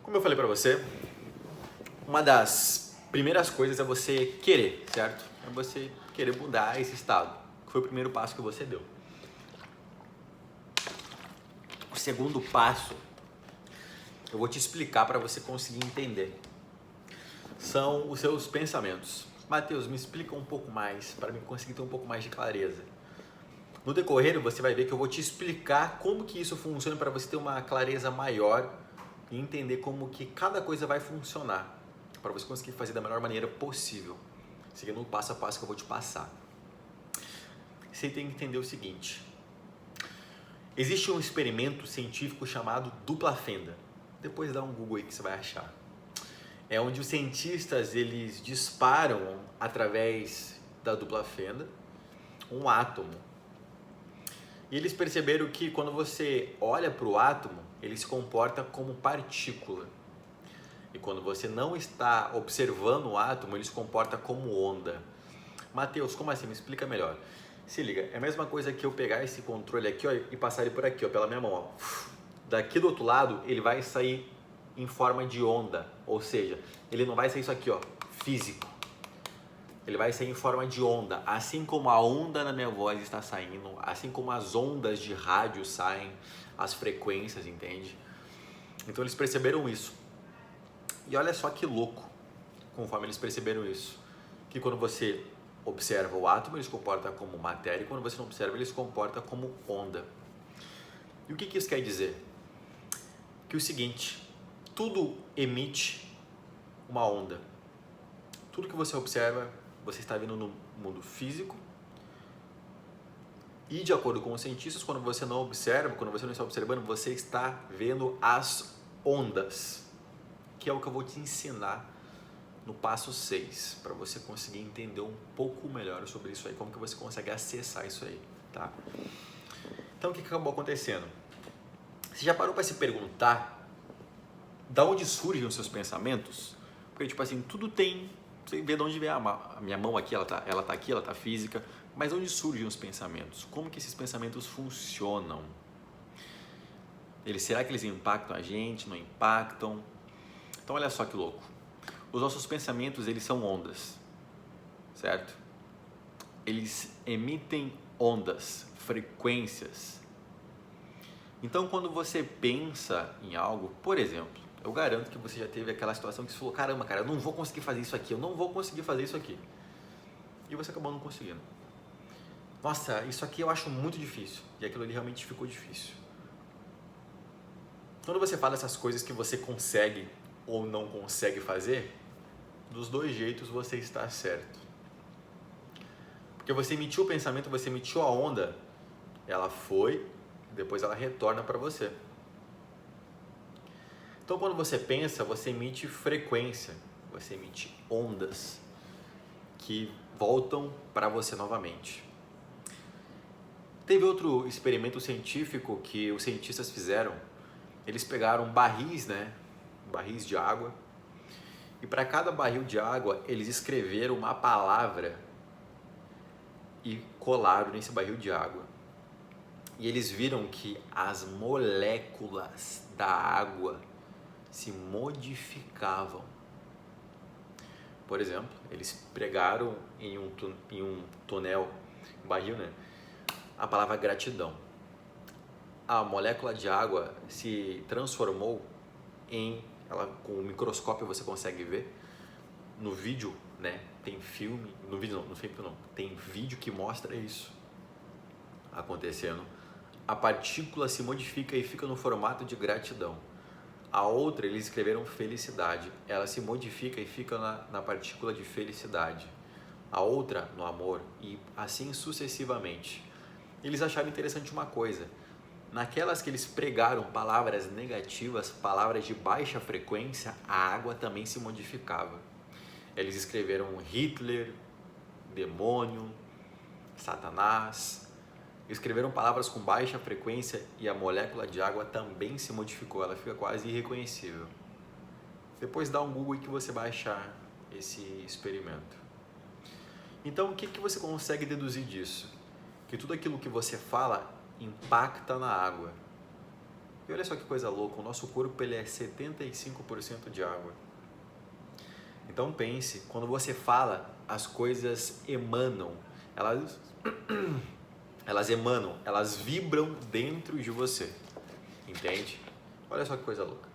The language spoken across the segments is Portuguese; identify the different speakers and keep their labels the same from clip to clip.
Speaker 1: Como eu falei pra você, uma das primeiras coisas é você querer, certo? É você querer mudar esse estado, que foi o primeiro passo que você deu. O segundo passo, eu vou te explicar para você conseguir entender. São os seus pensamentos. Matheus, me explica um pouco mais, para mim conseguir ter um pouco mais de clareza. No decorrer, você vai ver que eu vou te explicar como que isso funciona para você ter uma clareza maior e entender como que cada coisa vai funcionar, para você conseguir fazer da melhor maneira possível, seguindo o passo a passo que eu vou te passar. Você tem que entender o seguinte: existe um experimento científico chamado dupla fenda. Depois dá um Google aí que você vai achar. É onde os cientistas eles disparam através da dupla fenda um átomo. E eles perceberam que quando você olha para o átomo, ele se comporta como partícula. E quando você não está observando o átomo, ele se comporta como onda. Matheus, como assim? Me explica melhor. Se liga, é a mesma coisa que eu pegar esse controle aqui, ó, e passar ele por aqui, ó, pela minha mão. Ó. Daqui do outro lado, ele vai sair em forma de onda. Ou seja, ele não vai sair isso aqui, ó, físico. Ele vai sair em forma de onda, assim como a onda na minha voz está saindo, assim como as ondas de rádio saem, as frequências, entende? Então eles perceberam isso. E olha só que louco, conforme eles perceberam isso, que quando você observa o átomo, ele se comporta como matéria, e quando você não observa, ele se comporta como onda. E o que isso quer dizer? Que o seguinte, tudo emite uma onda. Tudo que você observa, você está vendo no mundo físico. E de acordo com os cientistas, quando você não observa, quando você não está observando, você está vendo as ondas, que é o que eu vou te ensinar no passo 6, para você conseguir entender um pouco melhor sobre isso aí, como que você consegue acessar isso aí, tá? Então o que acabou acontecendo? Você já parou para se perguntar da onde surgem os seus pensamentos? Porque tipo assim, tudo tem, você vê de onde vem a minha mão aqui, ela tá aqui, ela tá física, mas onde surgem os pensamentos? Como que esses pensamentos funcionam? Será que eles impactam a gente, não impactam? Então olha só que louco. Os nossos pensamentos, eles são ondas, certo? Eles emitem ondas, frequências. Então quando você pensa em algo, por exemplo, eu garanto que você já teve aquela situação que você falou, caramba, cara, eu não vou conseguir fazer isso aqui, eu não vou conseguir fazer isso aqui. E você acabou não conseguindo. Nossa, isso aqui eu acho muito difícil. E aquilo ali realmente ficou difícil. Quando você fala essas coisas que você consegue ou não consegue fazer, dos dois jeitos você está certo. Porque você emitiu o pensamento, você emitiu a onda, ela foi, depois ela retorna para você. Então quando você pensa, você emite frequência, você emite ondas que voltam para você novamente. Teve outro experimento científico que os cientistas fizeram. Eles pegaram barris, barris de água, e para cada barril de água eles escreveram uma palavra e colaram nesse barril de água. E eles viram que as moléculas da água se modificavam. Por exemplo, eles pregaram em um tonel, barril, a palavra gratidão. A molécula de água se transformou com o microscópio você consegue ver, no vídeo, tem filme, tem vídeo que mostra isso acontecendo. A partícula se modifica e fica no formato de gratidão. A outra, eles escreveram felicidade, ela se modifica e fica na partícula de felicidade. A outra, no amor, e assim sucessivamente. Eles acharam interessante uma coisa: naquelas que eles pregaram palavras negativas, palavras de baixa frequência, a água também se modificava. Eles escreveram Hitler, demônio, Satanás. Escreveram palavras com baixa frequência e a molécula de água também se modificou, ela fica quase irreconhecível. Depois dá um Google que você vai achar esse experimento. Então o que você consegue deduzir disso? Que tudo aquilo que você fala impacta na água. E olha só que coisa louca, o nosso corpo ele é 75% de água. Então pense, quando você fala, as coisas emanam, elas emanam, elas vibram dentro de você, entende? Olha só que coisa louca.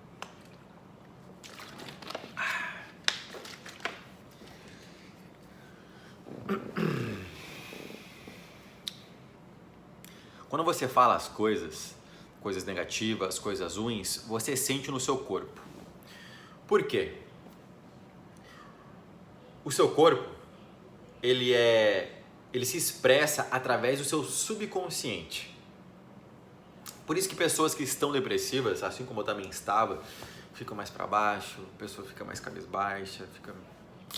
Speaker 1: Quando você fala as coisas negativas, coisas ruins, você sente no seu corpo. Por quê? O seu corpo, ele se expressa através do seu subconsciente. Por isso que pessoas que estão depressivas, assim como eu também estava, ficam mais para baixo, a pessoa fica mais cabisbaixa, fica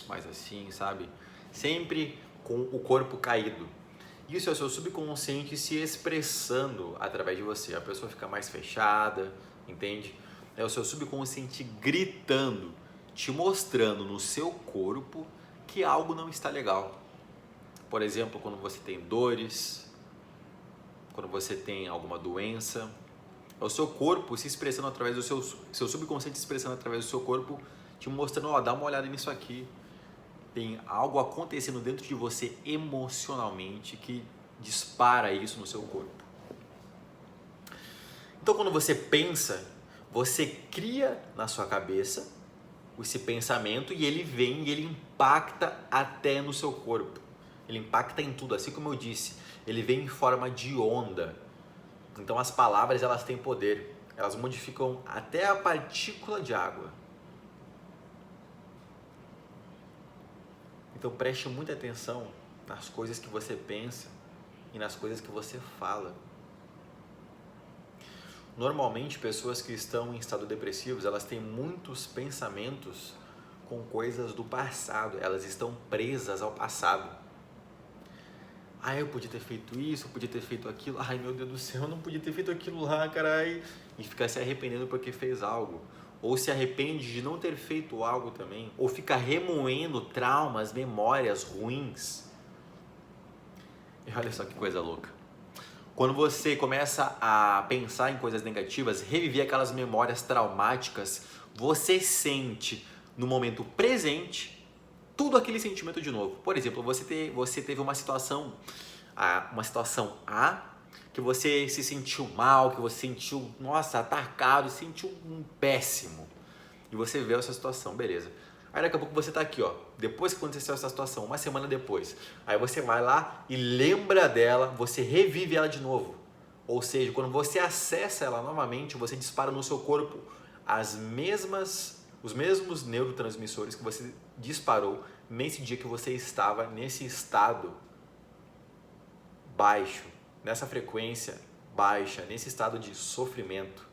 Speaker 1: mais assim, sabe? Sempre com o corpo caído. Isso é o seu subconsciente se expressando através de você. A pessoa fica mais fechada, entende? É o seu subconsciente gritando, te mostrando no seu corpo que algo não está legal. Por exemplo, quando você tem dores, quando você tem alguma doença, é o seu corpo se expressando através do seu subconsciente se expressando através do seu corpo, te mostrando, ó, dá uma olhada nisso aqui. Tem algo acontecendo dentro de você emocionalmente que dispara isso no seu corpo. Então, quando você pensa, você cria na sua cabeça esse pensamento e ele vem e ele impacta até no seu corpo. Ele impacta em tudo, assim como eu disse, ele vem em forma de onda. Então, as palavras, elas têm poder, elas modificam até a partícula de água. Então preste muita atenção nas coisas que você pensa e nas coisas que você fala. Normalmente, pessoas que estão em estado depressivo, elas têm muitos pensamentos com coisas do passado. Elas estão presas ao passado. Ah, eu podia ter feito isso, eu podia ter feito aquilo. Ai, meu Deus do céu, eu não podia ter feito aquilo lá, carai. E fica se arrependendo porque fez algo. Ou se arrepende de não ter feito algo também, ou fica remoendo traumas, memórias ruins. E olha só que coisa louca. Quando você começa a pensar em coisas negativas, reviver aquelas memórias traumáticas, você sente no momento presente tudo aquele sentimento de novo. Por exemplo, você teve uma situação A, que você se sentiu mal, que você sentiu, nossa, atacado, sentiu um péssimo. E você vê essa situação, beleza. Aí daqui a pouco você tá aqui, ó, depois que aconteceu essa situação, uma semana depois. Aí você vai lá e lembra dela, você revive ela de novo. Ou seja, quando você acessa ela novamente, você dispara no seu corpo os mesmos neurotransmissores que você disparou nesse dia que você estava nesse estado baixo, nessa frequência baixa, nesse estado de sofrimento.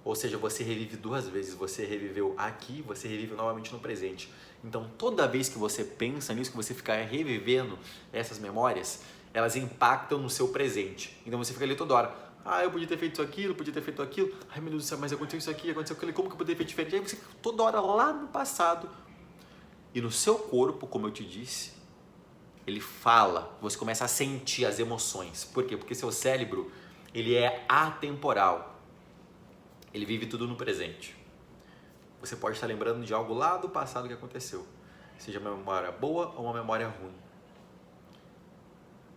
Speaker 1: Ou seja, você revive duas vezes, você reviveu aqui, você revive novamente no presente. Então, toda vez que você pensa nisso, que você fica revivendo essas memórias, elas impactam no seu presente. Então, você fica ali toda hora, ah, eu podia ter feito isso aquilo, podia ter feito aquilo, ai meu Deus do céu, mas aconteceu isso aqui, aconteceu aquilo, como que eu poderia ter feito diferente? Aí você fica toda hora lá no passado. E no seu corpo, como eu te disse, ele fala, você começa a sentir as emoções. Por quê? Porque seu cérebro, ele é atemporal. Ele vive tudo no presente. Você pode estar lembrando de algo lá do passado que aconteceu. Seja uma memória boa ou uma memória ruim.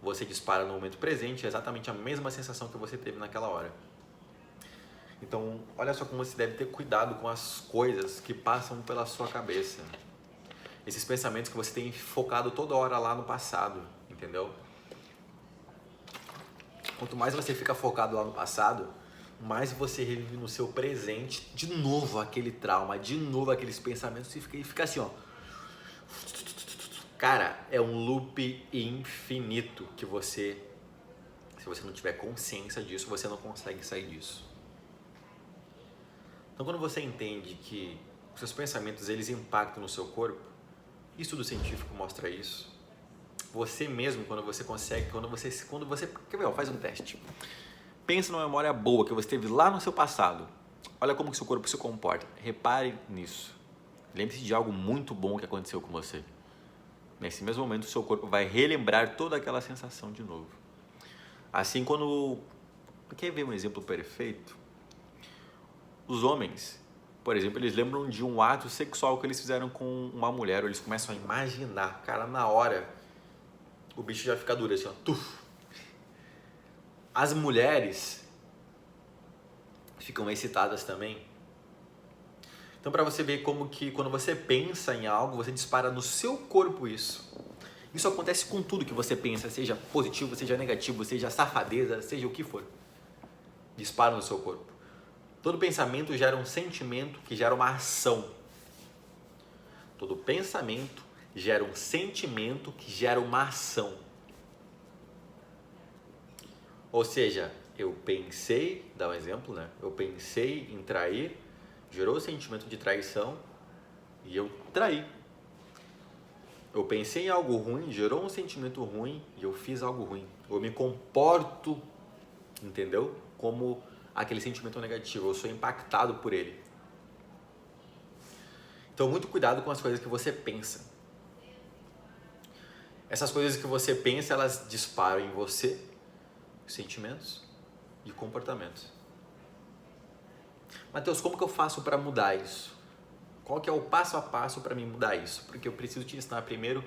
Speaker 1: Você dispara no momento presente exatamente a mesma sensação que você teve naquela hora. Então, olha só como você deve ter cuidado com as coisas que passam pela sua cabeça. Esses pensamentos que você tem focado toda hora lá no passado, entendeu? Quanto mais você fica focado lá no passado, mais você revive no seu presente de novo aquele trauma, de novo aqueles pensamentos e fica assim, ó. Cara, é um loop infinito que você, se você não tiver consciência disso, você não consegue sair disso. Então, quando você entende que os seus pensamentos, eles impactam no seu corpo, estudo científico mostra isso. Você mesmo, quando você quer ver, ó, faz um teste. Pensa numa memória boa que você teve lá no seu passado. Olha como que seu corpo se comporta. Repare nisso. Lembre-se de algo muito bom que aconteceu com você. Nesse mesmo momento, o seu corpo vai relembrar toda aquela sensação de novo. Assim, quando Quer ver um exemplo perfeito? Os homens, por exemplo, eles lembram de um ato sexual que eles fizeram com uma mulher, ou eles começam a imaginar, cara, na hora, o bicho já fica duro assim, ó. Tuf. As mulheres ficam excitadas também. Então, para você ver como que quando você pensa em algo, você dispara no seu corpo isso. Isso acontece com tudo que você pensa, seja positivo, seja negativo, seja safadeza, seja o que for. Dispara no seu corpo. Todo pensamento gera um sentimento que gera uma ação. Todo pensamento gera um sentimento que gera uma ação. Ou seja, eu pensei, dá um exemplo, né? Eu pensei em trair, gerou o sentimento de traição e eu traí. Eu pensei em algo ruim, gerou um sentimento ruim e eu fiz algo ruim. Eu me comporto, entendeu? Como aquele sentimento negativo, eu sou impactado por ele. Então, muito cuidado com as coisas que você pensa. Essas coisas que você pensa, elas disparam em você sentimentos e comportamentos. Mateus, como que eu faço para mudar isso? Qual que é o passo a passo para mim mudar isso? Porque eu preciso te ensinar primeiro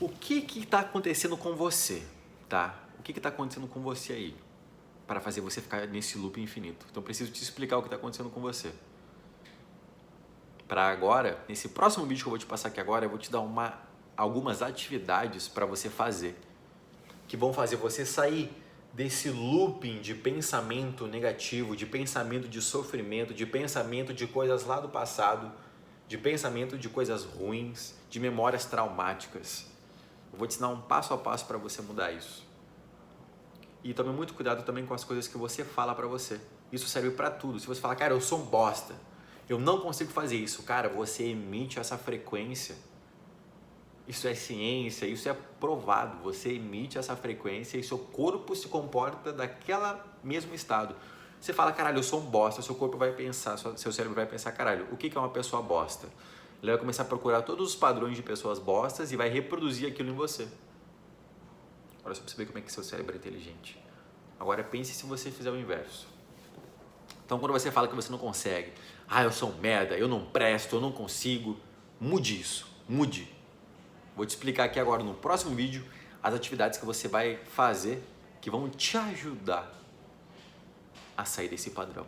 Speaker 1: o que está acontecendo com você, tá? O que está acontecendo com você aí? Para fazer você ficar nesse loop infinito. Então, eu preciso te explicar o que está acontecendo com você. Para agora, nesse próximo vídeo que eu vou te passar aqui agora, eu vou te dar algumas atividades para você fazer, que vão fazer você sair desse looping de pensamento negativo, de pensamento de sofrimento, de pensamento de coisas lá do passado, de pensamento de coisas ruins, de memórias traumáticas. Eu vou te ensinar um passo a passo para você mudar isso. E tome muito cuidado também com as coisas que você fala para você. Isso serve para tudo. Se você falar, cara, eu sou um bosta, eu não consigo fazer isso, cara, você emite essa frequência. Isso é ciência, isso é provado. Você emite essa frequência e seu corpo se comporta daquela mesmo estado. Você fala, caralho, eu sou um bosta, seu corpo vai pensar, seu cérebro vai pensar, caralho, o que é uma pessoa bosta? Ele vai começar a procurar todos os padrões de pessoas bostas e vai reproduzir aquilo em você. Agora só para você ver como é que seu cérebro é inteligente. Agora pense se você fizer o inverso. Então quando você fala que você não consegue, eu sou um merda, eu não presto, eu não consigo, mude isso, mude. Vou te explicar aqui agora no próximo vídeo as atividades que você vai fazer que vão te ajudar a sair desse padrão.